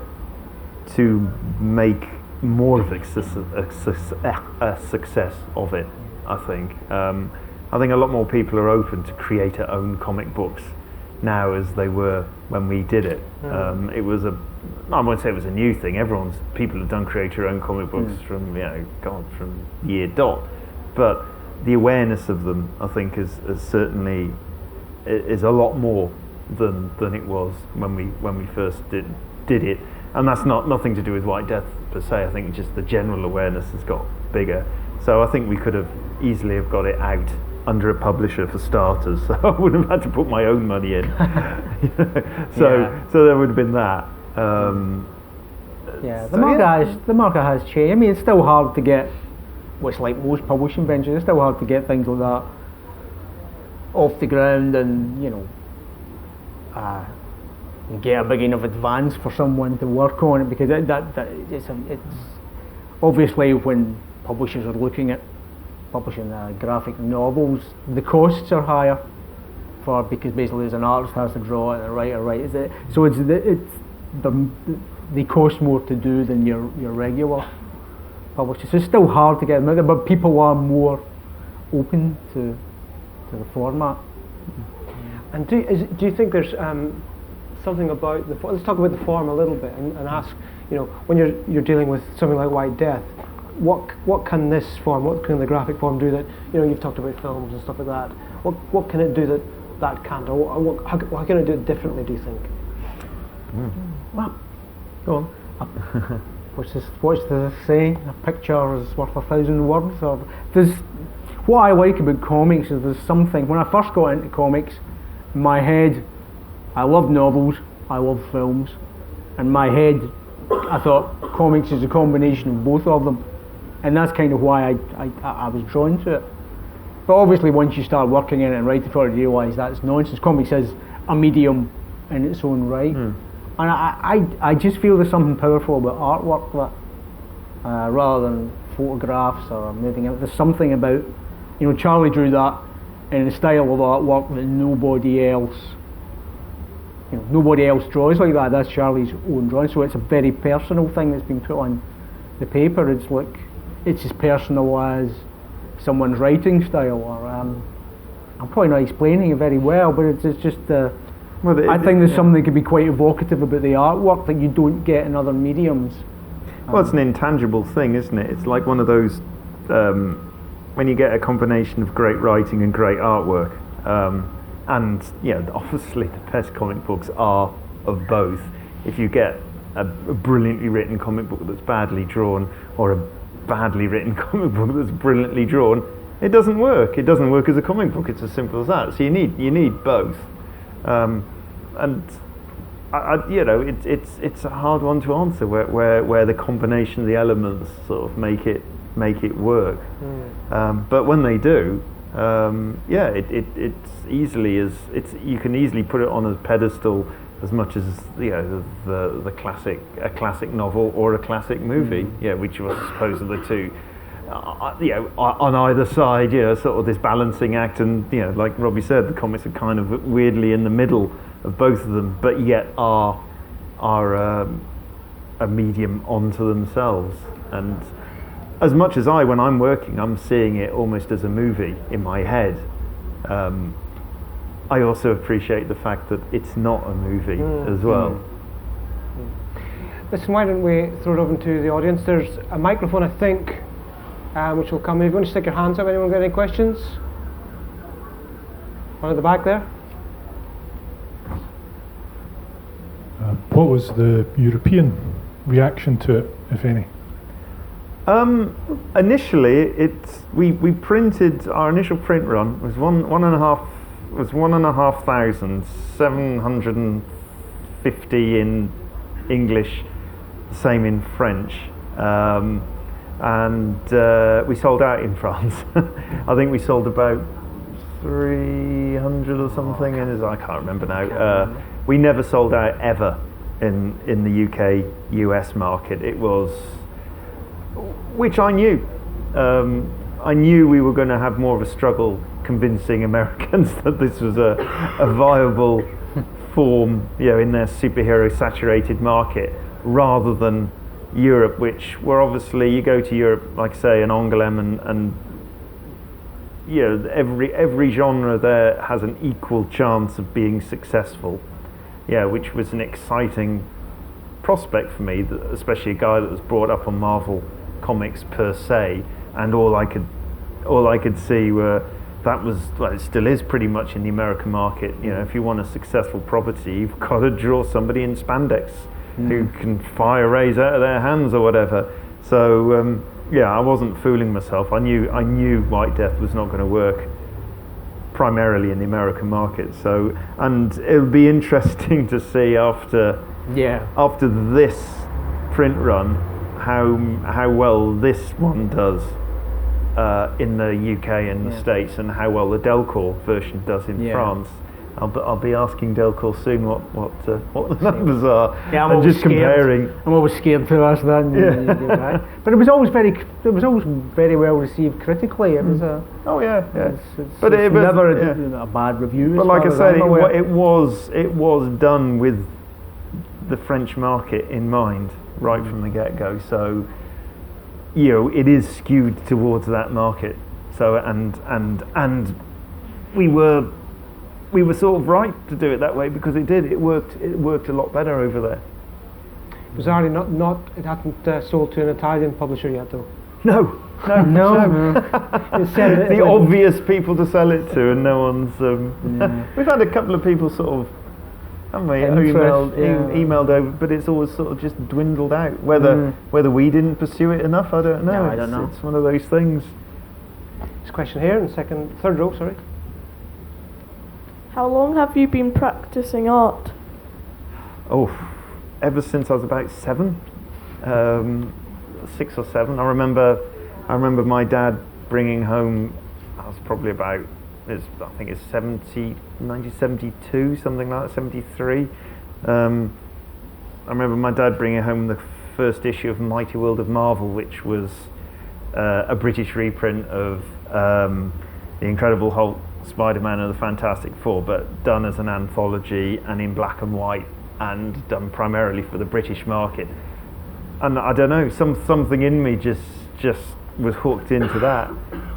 to make more of a success of it. I think a lot more people are open to creator-owned comic books now as they were when we did it. It was I won't say it was a new thing. People have done creator-owned comic books from year dot, but the awareness of them, I think, is certainly a lot more than it was when we first did it. And that's nothing to do with White Death per se. I think just the general awareness has got bigger. So I think we could have easily have got it out under a publisher for starters. So I wouldn't have had to put my own money in. So there would have been that. The market has changed. I mean, it's still hard to get. Well, it's like most publishing ventures. It's still hard to get things like that off the ground, and get a big enough advance for someone to work on it, because it's obviously when publishers are looking at publishing graphic novels, the costs are higher because basically there's an artist has to draw it and a writer writes it, so they cost more to do than your regular publishers. So it's still hard to get them out there, but people are more open to the format. And do you think there's something about let's talk about the form a little bit, and ask, when you're dealing with something like White Death, what can this form, what can the graphic form do that, you've talked about films and stuff like that, what can it do that can't, or how can it do it differently, do you think? Well, go on. What's the saying? A picture is worth 1,000 words. Or what I like about comics is there's something. When I first got into comics, in my head, I loved novels, I loved films. In my head, I thought comics is a combination of both of them, and that's kind of why I was drawn to it. But obviously, once you start working in it and writing for it, you realise that's nonsense. Comics is a medium in its own right. And I just feel there's something powerful about artwork that, rather than photographs or anything else. There's something about, Charlie drew that in a style of artwork that nobody else draws like that. That's Charlie's own drawing. So it's a very personal thing that's been put on the paper. It's as personal as someone's writing style. Or I'm probably not explaining it very well, but it's just. I think there's something that could be quite evocative about the artwork that you don't get in other mediums. Well, it's an intangible thing, isn't it? It's like one of those, when you get a combination of great writing and great artwork, and obviously the best comic books are of both. If you get a brilliantly written comic book that's badly drawn, or a badly written comic book that's brilliantly drawn, it doesn't work. It doesn't work as a comic book. It's as simple as that. So you need both. And it's a hard one to answer where the combination of the elements sort of make it work. But when they do, it's you can easily put it on a pedestal as much as the classic novel or a classic movie, which I suppose are the two. On either side, sort of this balancing act, and like Robbie said, the comics are kind of weirdly in the middle of both of them, but yet are a medium onto themselves. And as much as when I'm working, I'm seeing it almost as a movie in my head. I also appreciate the fact that it's not a movie as well. Listen, why don't we throw it over to the audience? There's a microphone, I think, which will come. If you want to stick your hands up, anyone got any questions? One at the back there. What was the European reaction to it, if any? Initially, we printed, our initial print run was 1,750 in English, the same in French. And we sold out in France. I think we sold about 300 or something, and I can't remember now. We never sold out ever in the UK US market. It was, which I knew. I knew we were going to have more of a struggle convincing Americans that this was a viable form, in their superhero saturated market, rather than Europe, which were obviously, you go to Europe, like say, in Angoulême, and every genre there has an equal chance of being successful, which was an exciting prospect for me, especially a guy that was brought up on Marvel comics per se, and all I could see were that was, well, it still is pretty much in the American market. You know, if you want a successful property, you've got to draw somebody in spandex who can fire rays out of their hands or whatever. So yeah, I wasn't fooling myself. I knew White Death was not going to work primarily in the American market. So, and it'll be interesting to see after this print run how well this one does in the UK and the States, and how well the Delcourt version does in France. I'll be asking Delcourt soon what the numbers are. Yeah, I'm and always just scared. comparing. I'm always scared to ask that. But it was always very well received critically. It was But it was never a bad review. But like I said, it was done with the French market in mind right from the get-go. So, you know, it is skewed towards that market. So and we were sort of right to do it that way, because it did. It worked a lot better over there. Bizarrely, it hadn't sold to an Italian publisher yet, though. No. It's the obvious people to sell it to, and no one's. We've had a couple of people sort of, haven't we, emailed over, but it's always sort of just dwindled out. Whether we didn't pursue it enough, I don't know. No, I don't know. It's one of those things. This question here in third row, sorry. How long have you been practicing art? Oh, ever since I was about 7, 6 or 7. I remember my dad bringing home. I was probably about, I think it's 1972, something like that, 73. I remember my dad bringing home the first issue of Mighty World of Marvel, which was a British reprint of The Incredible Hulk, Spider-Man and the Fantastic Four, but done as an anthology and in black and white, and done primarily for the British market. And I don't know, something in me just was hooked into that,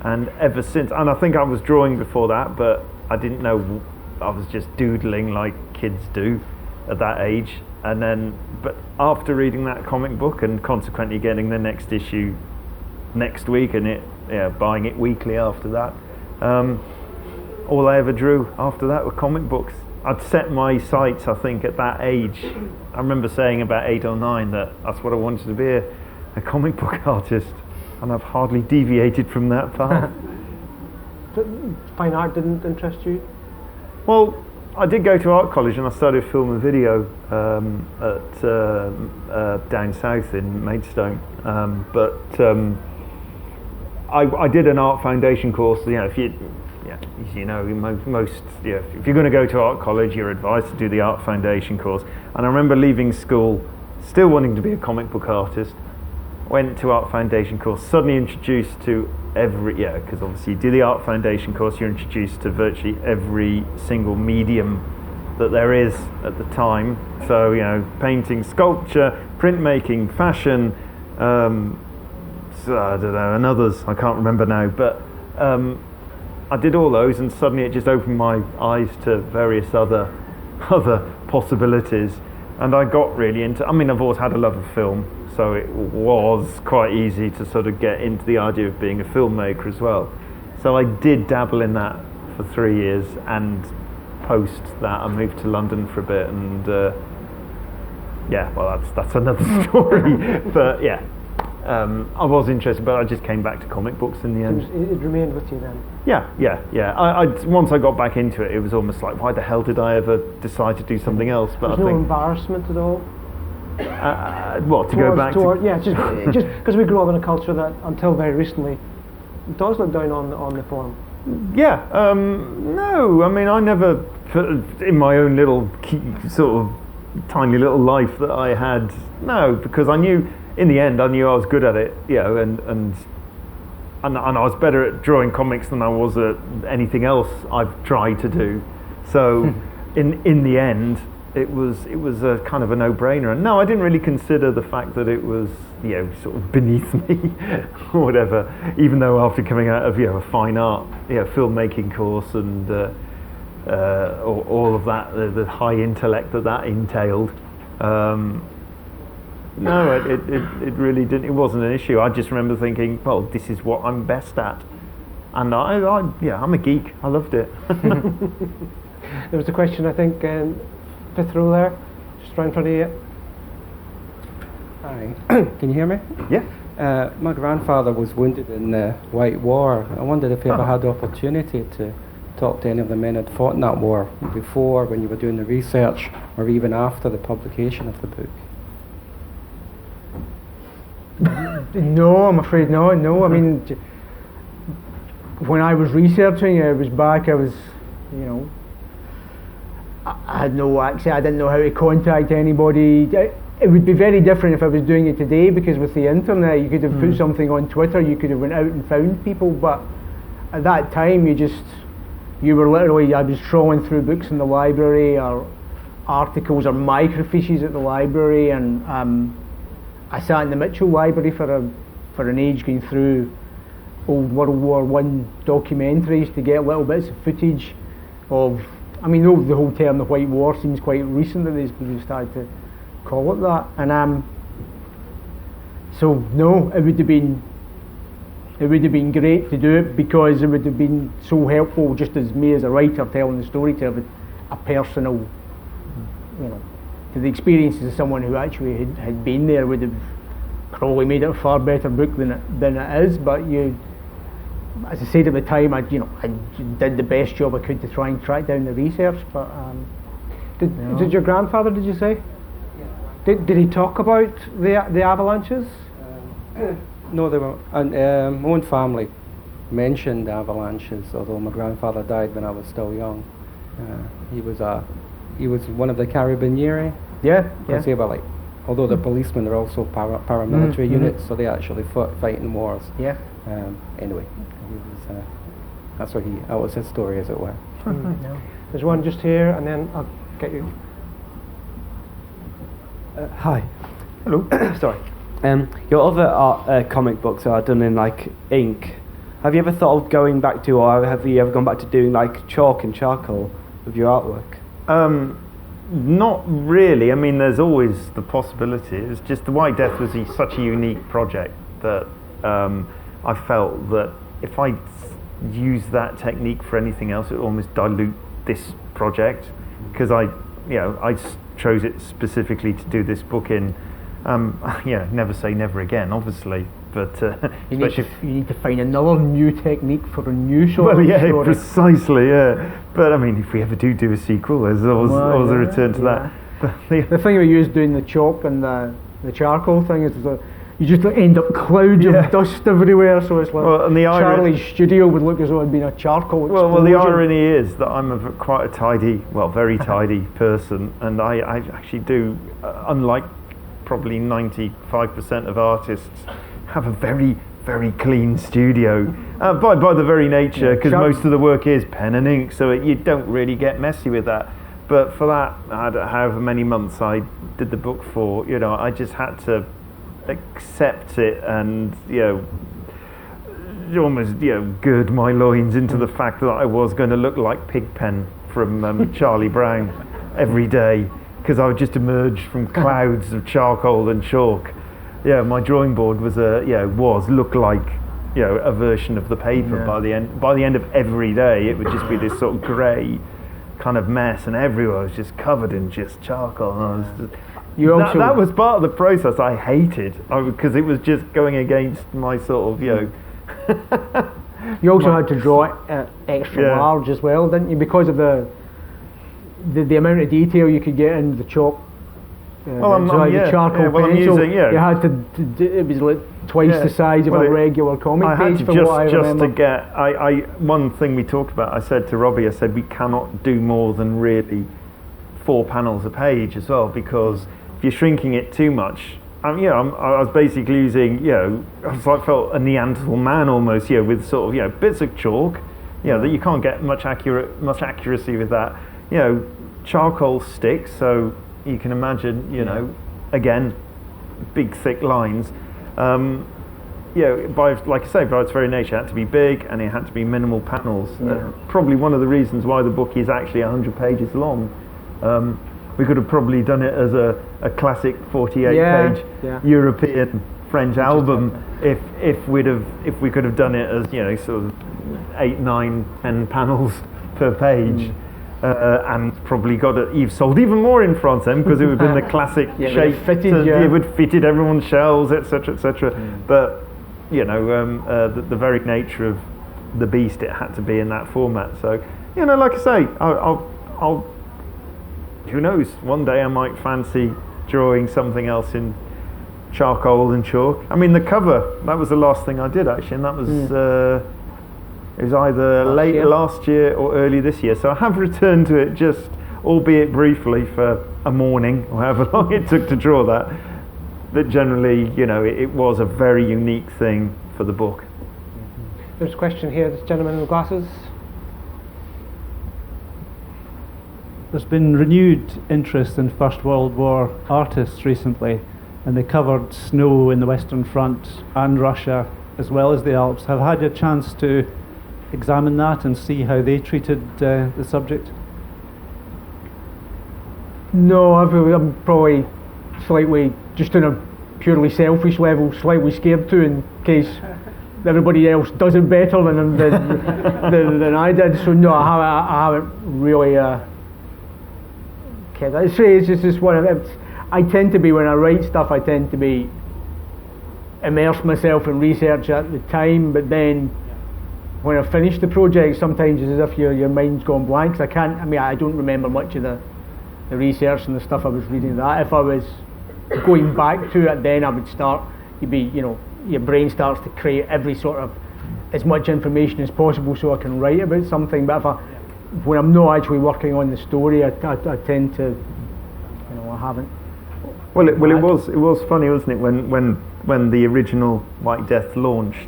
and ever since. And I think I was drawing before that, but I didn't know. I was just doodling like kids do at that age. And then, but after reading that comic book and consequently getting the next issue next week, and buying it weekly after that. All I ever drew after that were comic books. I'd set my sights, I think, at that age. I remember saying about 8 or 9 that that's what I wanted to be, a comic book artist, and I've hardly deviated from that path. Fine art didn't interest you? Well, I did go to art college, and I studied film and video at down south in Maidstone. I did an art foundation course. You know, if you're going to go to art college, you're advised to do the art foundation course. And I remember leaving school, still wanting to be a comic book artist. Went to art foundation course, suddenly introduced to because obviously you do the art foundation course, you're introduced to virtually every single medium that there is at the time. So, you know, painting, sculpture, printmaking, fashion, I don't know, and others, I can't remember now, but I did all those, and suddenly it just opened my eyes to various other possibilities, and I got really into, I've always had a love of film, so it was quite easy to sort of get into the idea of being a filmmaker as well. So I did dabble in that for 3 years, and post that I moved to London for a bit, and that's another story. But I was interested, but I just came back to comic books in the end. It remained with you then? Yeah. I once I got back into it, it was almost like, why the hell did I ever decide to do something else? But There's no embarrassment at all? Go back to... Yeah, just because we grew up in a culture that, until very recently, does look down on the form. Yeah, no, I never, in my own little sort of tiny little life that I had, no, because I knew, in the end, I knew I was good at it, and I was better at drawing comics than I was at anything else I've tried to do. So, in the end, it was a kind of a no-brainer. And no, I didn't really consider the fact that it was, sort of beneath me or whatever, even though after coming out of, a fine art, filmmaking course and all of that, the high intellect that entailed, no, it really didn't, it wasn't an issue. I just remember thinking, well, this is what I'm best at. And I'm a geek. I loved it. There was a question, I think, fifth row there, just right in front of you. Hi, can you hear me? Yeah. My grandfather was wounded in the White War. I wondered if you ever had the opportunity to talk to any of the men who'd fought in that war before, when you were doing the research, or even after the publication of the book. No, I'm afraid not. No, I mean, when I was researching, I was, you know, I had no access. I didn't know how to contact anybody. It would be very different if I was doing it today, because with the internet, you could have put something on Twitter, you could have went out and found people. But at that time, you were literally, I was trawling through books in the library, or articles, or microfiches at the library, and I sat in the Mitchell Library for an age, going through old World War I documentaries to get little bits of footage of. I mean, the whole term, the White War, seems quite recent that they've started to call it that. And so no, it would have been great to do it, because it would have been so helpful, just as me as a writer telling the story, to have a personal, you know, to the experiences of someone who actually had been there, would have probably made it a far better book than it is. But as I said at the time, I did the best job I could to try and track down the research. But did your grandfather? Did you say? Yeah. Did he talk about the avalanches? No, they were. And my own family mentioned avalanches, although my grandfather died when I was still young. He was one of the Carabinieri. yeah. They were like, although the policemen are also paramilitary units, so they actually fight in wars. Yeah. Anyway, he was, that was his story, as it were. No. There's one just here, and then I'll get you. Hi. Hello. Sorry. Your other art, comic books are done in like ink. Have you ever thought of going back to, or have you ever gone back to doing like chalk and charcoal with your artwork? Not really. I mean, there's always the possibility. It's just the White Death was such a unique project that I felt that if I use that technique for anything else, it would almost dilute this project, because I chose it specifically to do this book in. Never say never again, obviously, but you need to find another new technique for a new sort of story. Precisely, yeah. But I mean, if we ever do a sequel, there's always a return to that. The thing we use doing the chalk and the charcoal thing is you just end up clouds of dust everywhere, so it's like Charlie's studio would look as though it had been a charcoal explosion. Well, the irony is that I'm quite a tidy, very tidy person, and I actually do, unlike probably 95% of artists, have a very, very clean studio by the very nature, because most of the work is pen and ink, so you don't really get messy with that. But for that, however many months I did the book for, I just had to accept it and almost gird my loins into the fact that I was going to look like Pigpen from Charlie Brown every day, because I would just emerge from clouds of charcoal and chalk. My drawing board looked like a version of the paper. By the end of every day, it would just be this sort of grey kind of mess, and everywhere was just covered in just charcoal. And that was part of the process I hated, because it was just going against my sort of You also had to draw it extra large as well, didn't you? Because of the amount of detail you could get into the chalk. The charcoal pencil. You had to it was like twice the size of a regular comic page. One thing we talked about, I said to Robbie, we cannot do more than really 4 panels a page as well, because if you're shrinking it too much, I was basically using, I felt a Neanderthal man almost, with sort of, bits of chalk, that you can't get much accuracy with that. Charcoal sticks, so you can imagine, again, big thick lines. By its very nature, it had to be big and it had to be minimal panels. Probably one of the reasons why the book is actually 100 pages long. We could have probably done it as a classic 48-page European French album if we could have done it as sort of 8, 9, 10 panels per page. And probably you've sold even more in France then, because it would have been the classic shape. It would fitted everyone's shelves, etc., etc. But you know, the very nature of the beast, it had to be in that format. So, you know, like I say, I'll who knows? One day I might fancy drawing something else in charcoal and chalk. I mean, the cover, that was the last thing I did actually, and that was. It was either late last year or early this year, so I have returned to it, just albeit briefly, for a morning or however long it took to draw that. But generally, you know, it was a very unique thing for the book. There's a question here, this gentleman in the glasses. There's been renewed interest in First World War artists recently, and they covered snow in the Western Front and Russia as well as the Alps. Have had a chance to examine that and see how they treated the subject? No, I'm probably slightly, just on a purely selfish level, slightly scared to, in case everybody else does it better than I did. So no, I haven't really cared. It's just one of them. I tend to be, when I write stuff, I tend to be immerse myself in research at the time, but then when I finish the project, sometimes it's as if your mind's gone blank. 'Cause I don't remember much of the research and the stuff I was reading. That if I was going back to it, then I would start. Your brain starts to create every sort of as much information as possible so I can write about something. But when I'm not actually working on the story, I tend to, I haven't. Well, it was funny, wasn't it, when the original White Death launched.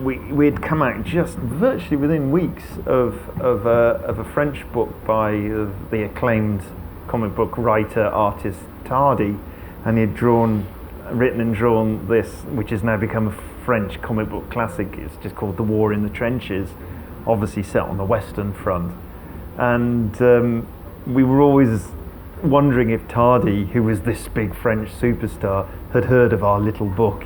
We'd come out just virtually within weeks of a French book by the acclaimed comic book writer, artist Tardy, and he'd written and drawn this, which has now become a French comic book classic. It's just called The War in the Trenches, obviously set on the Western Front. And we were always wondering if Tardy, who was this big French superstar, had heard of our little book,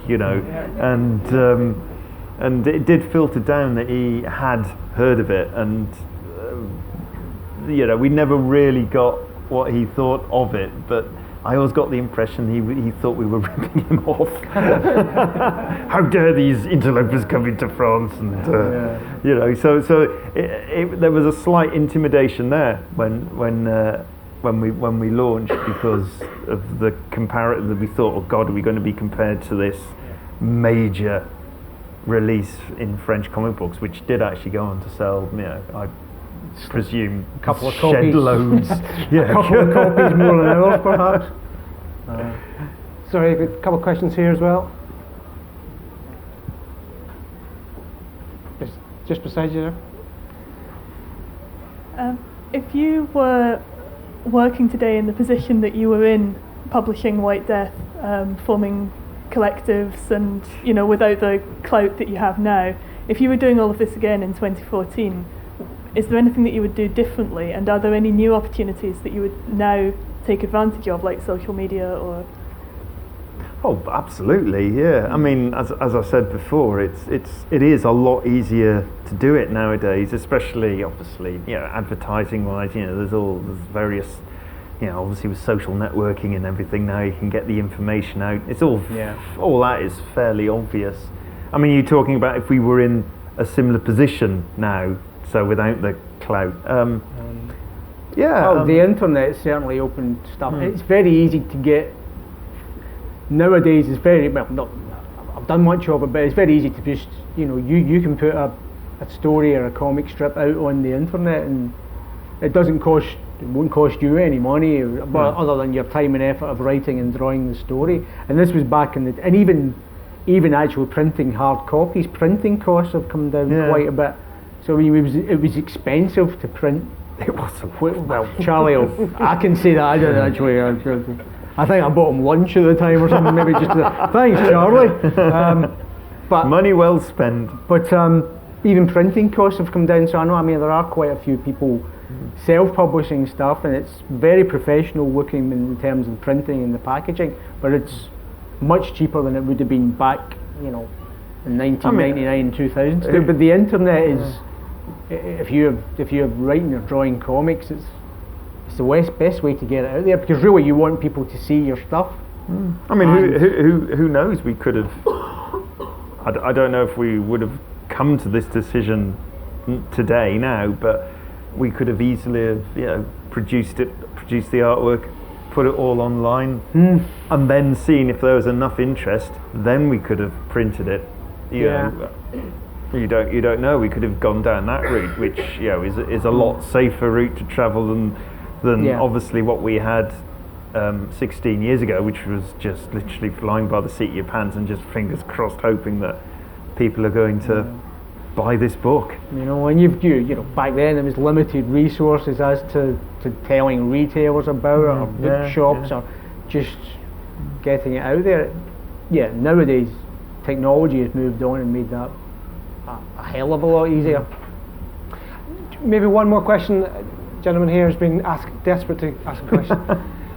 and it did filter down that he had heard of it, and we never really got what he thought of it, but I always got the impression he thought we were ripping him off. How dare these interlopers come into France, and so there was a slight intimidation there when we launched, because of the comparative that we thought, oh God, are we going to be compared to this major release in French comic books, which did actually go on to sell, I presume, a couple of shed copies. loads. A couple of copies more than ours, perhaps. Sorry, a couple of questions here as well. Just beside you there. If you were working today in the position that you were in, publishing White Death, forming collectives, and without the clout that you have now, if you were doing all of this again in 2014, is there anything that you would do differently, and are there any new opportunities that you would now take advantage of, like social media or? Oh, absolutely, yeah. I mean, as I said before, it is a lot easier to do it nowadays, especially obviously, advertising wise. There's various, obviously with social networking and everything now, you can get the information out. It's all that is fairly obvious. I mean, you're talking about if we were in a similar position now, so without the clout. The internet certainly opened stuff. It's very easy to get. Nowadays, it's very I've done much of it, but it's very easy to just you can put a story or a comic strip out on the internet, and it won't cost you any money, other than your time and effort of writing and drawing the story. And this was back in and even actual printing hard copies, printing costs have come down quite a bit. So it was expensive to print. It was. Well, Charlie, I can say that I did actually. I think I bought him lunch at the time or something. Maybe just thanks, Charlie. But money well spent. But even printing costs have come down. So I know. I mean, there are quite a few people self-publishing stuff, and it's very professional looking in terms of printing and the packaging. But it's much cheaper than it would have been back, in 1999 and 2000. But the internet is, if you're writing or drawing comics, it's the best way to get it out there, because really you want people to see your stuff. I mean, who knows? We could have. I don't know if we would have come to this decision today now, but we could have easily have, produced the artwork, put it all online, and then seen if there was enough interest. Then we could have printed it. You know, you don't know. We could have gone down that route, which is a lot safer route to travel than obviously what we had 16 years ago, which was just literally flying by the seat of your pants and just fingers crossed hoping that people are going to buy this book. And back then there was limited resources as to telling retailers about it, or bookshops, or just getting it out there. Nowadays technology has moved on and made that a hell of a lot easier. Maybe one more question. Gentleman here has been desperate to ask a question.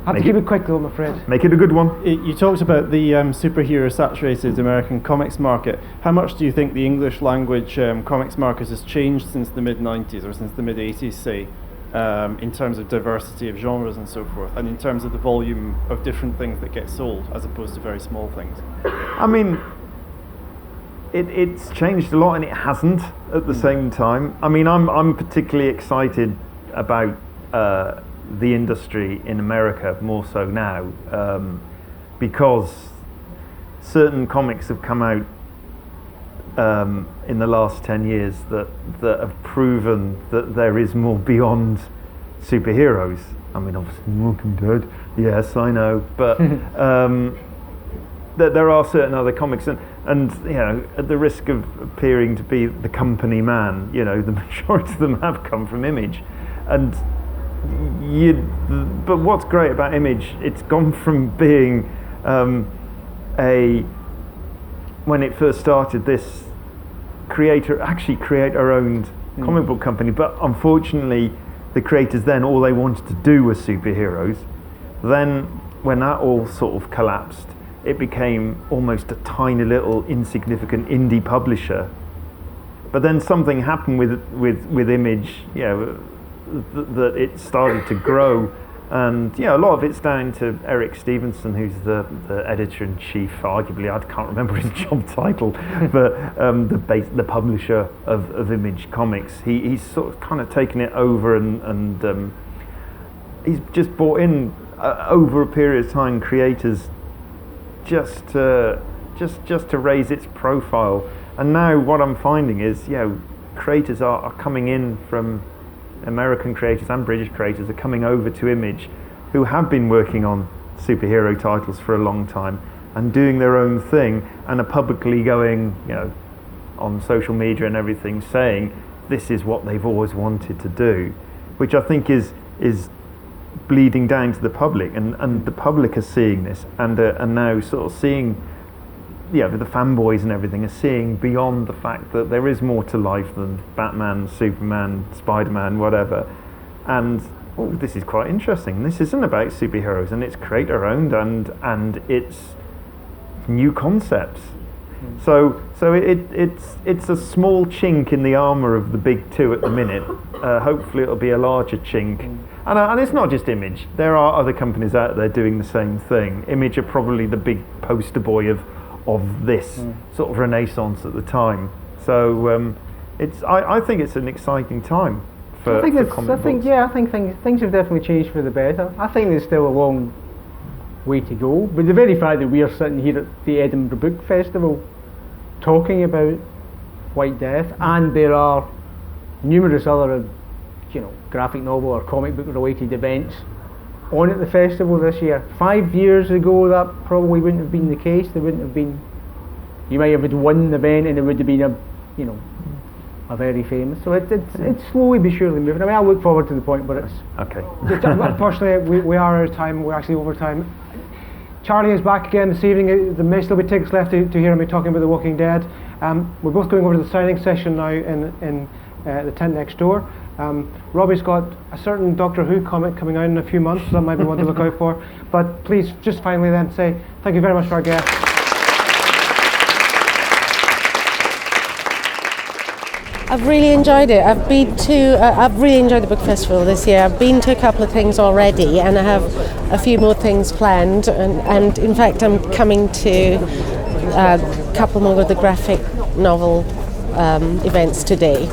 I have to keep it quick though, I'm afraid. Make it a good one. You talked about the superhero saturated American comics market. How much do you think the English language comics market has changed since the mid-90s or since the mid-80s, say, in terms of diversity of genres and so forth, and in terms of the volume of different things that get sold as opposed to very small things? I mean, it's changed a lot and it hasn't at the same time. I mean, I'm particularly excited about the industry in America more so now, because certain comics have come out in the last 10 years that have proven that there is more beyond superheroes. I mean, obviously Walking Dead, yes, I know, but that there are certain other comics, and at the risk of appearing to be the company man, the majority of them have come from Image. And but what's great about Image, it's gone from being when it first started, this creator-owned comic book company, but unfortunately the creators then, all they wanted to do was superheroes. Then when that all sort of collapsed, it became almost a tiny little insignificant indie publisher. But then something happened with Image, that it started to grow, and a lot of it's down to Eric Stevenson, who's the editor-in-chief, arguably, I can't remember his job title, but the publisher of Image Comics. He's sort of kind of taken it over, and he's just brought in over a period of time creators just to raise its profile. And now what I'm finding is creators are coming in from American creators and British creators are coming over to Image, who have been working on superhero titles for a long time and doing their own thing, and are publicly going, on social media and everything, saying this is what they've always wanted to do, which I think is bleeding down to the public, and the public are seeing this, and now sort of seeing, the fanboys and everything are seeing beyond the fact that there is more to life than Batman, Superman, Spider-Man, whatever. And this is quite interesting. This isn't about superheroes, and it's creator-owned, and it's new concepts. So it's a small chink in the armour of the big two at the minute. Hopefully it'll be a larger chink. And it's not just Image. There are other companies out there doing the same thing. Image are probably the big poster boy of this sort of renaissance at the time. So I think it's an exciting time for comic books. I think things have definitely changed for the better. I think there's still a long way to go, but the very fact that we are sitting here at the Edinburgh Book Festival talking about White Death, and there are numerous other graphic novel or comic book related events on at the festival this year. 5 years ago that probably wouldn't have been the case. There wouldn't have been, you might have had one event and it would have been a very famous. So it's slowly but surely moving. I mean, I look forward to the point where it's okay. Unfortunately, we are out of time. We're actually over time. Charlie is back again this evening. There may still be tickets left to hear me talking about The Walking Dead. We're both going over to the signing session now in the tent next door. Robbie's got a certain Doctor Who comic coming out in a few months, so that might be one to look out for. But please, just finally then say thank you very much to our guests. I've really enjoyed it. I've really enjoyed the book festival this year. I've been to a couple of things already, and I have a few more things planned. And in fact, I'm coming to a couple more of the graphic novel events today.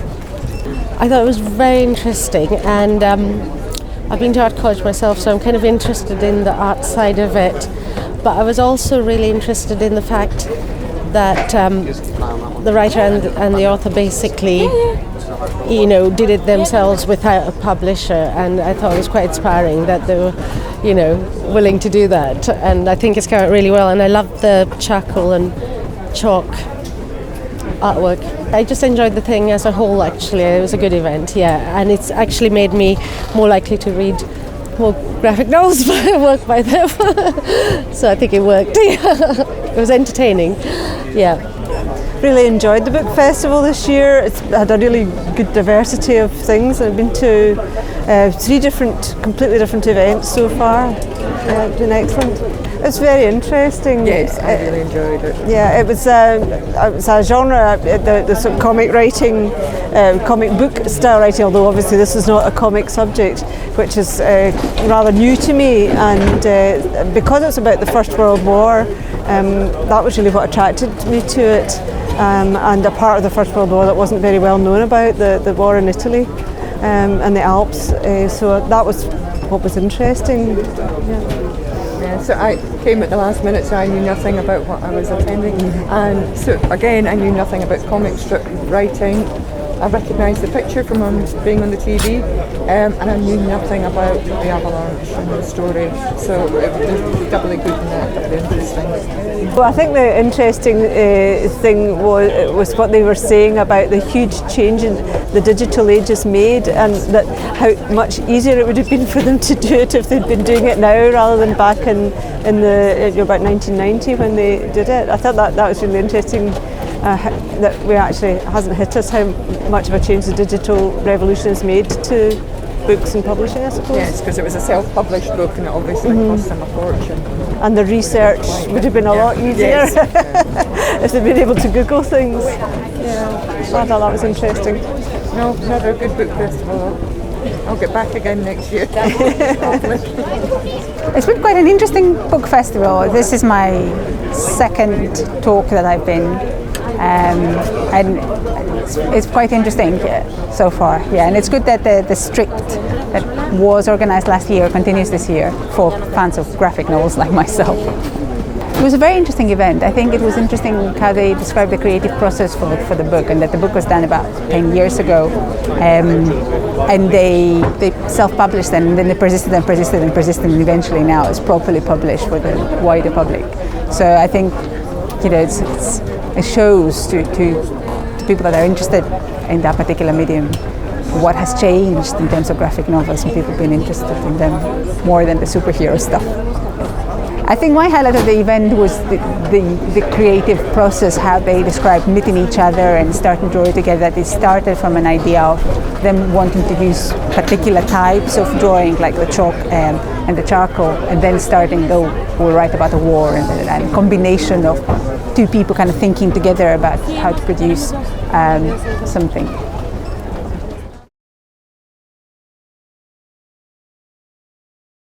I thought it was very interesting, and I've been to art college myself, so I'm kind of interested in the art side of it. But I was also really interested in the fact that the writer and the author basically, did it themselves without a publisher, and I thought it was quite inspiring that they were, willing to do that. And I think it's come out really well, and I love the charcoal and chalk artwork. I just enjoyed the thing as a whole, actually. It was a good event, yeah, and it's actually made me more likely to read more graphic novels work by them. So I think it worked. It was entertaining, yeah. Really enjoyed the book festival this year. It's had a really good diversity of things. I've been to 3 completely different events so far. Been excellent. It's very interesting. Yes, I really enjoyed it. Yeah, it was a genre, the sort of comic writing, comic book style writing, although obviously this is not a comic subject, which is rather new to me. And because it's about the First World War, that was really what attracted me to it. And a part of the First World War that wasn't very well known about, the war in Italy and the Alps. So that was what was interesting. Yeah, so I came at the last minute, so I knew nothing about what I was attending. And so again, I knew nothing about comic strip writing. I recognised the picture from being on the TV, and I knew nothing about the avalanche and the story. So it was doubly good and doubly interesting. Well, I think the interesting thing was what they were saying about the huge change in the digital age has made, and that how much easier it would have been for them to do it if they'd been doing it now rather than back in the about 1990 when they did it. I thought that was really interesting. That we actually hasn't hit us how much of a change the digital revolution has made to books and publishing, I suppose. Yes, because it was a self-published book and it obviously cost them a fortune. And the research would have been a lot easier if they'd been able to Google things. Yeah, I thought that was interesting. No, another good book festival. I'll get back again next year. It's been quite an interesting book festival. This is my second talk that I've been. And it's quite interesting so far, yeah. And it's good that the Strict that was organised last year continues this year for fans of graphic novels like myself. It was a very interesting event. I think it was interesting how they described the creative process for the book, and that the book was done about 10 years ago, and they self-published and then they persisted, and eventually now it's properly published for the wider public. So I think it shows to people that are interested in that particular medium what has changed in terms of graphic novels and people being interested in them more than the superhero stuff. I think my highlight of the event was the creative process, how they described meeting each other and starting to draw together. They started from an idea of them wanting to use particular types of drawing, like the chalk and the charcoal, and then starting, we'll write about a war, and combination of 2 people kind of thinking together about how to produce something.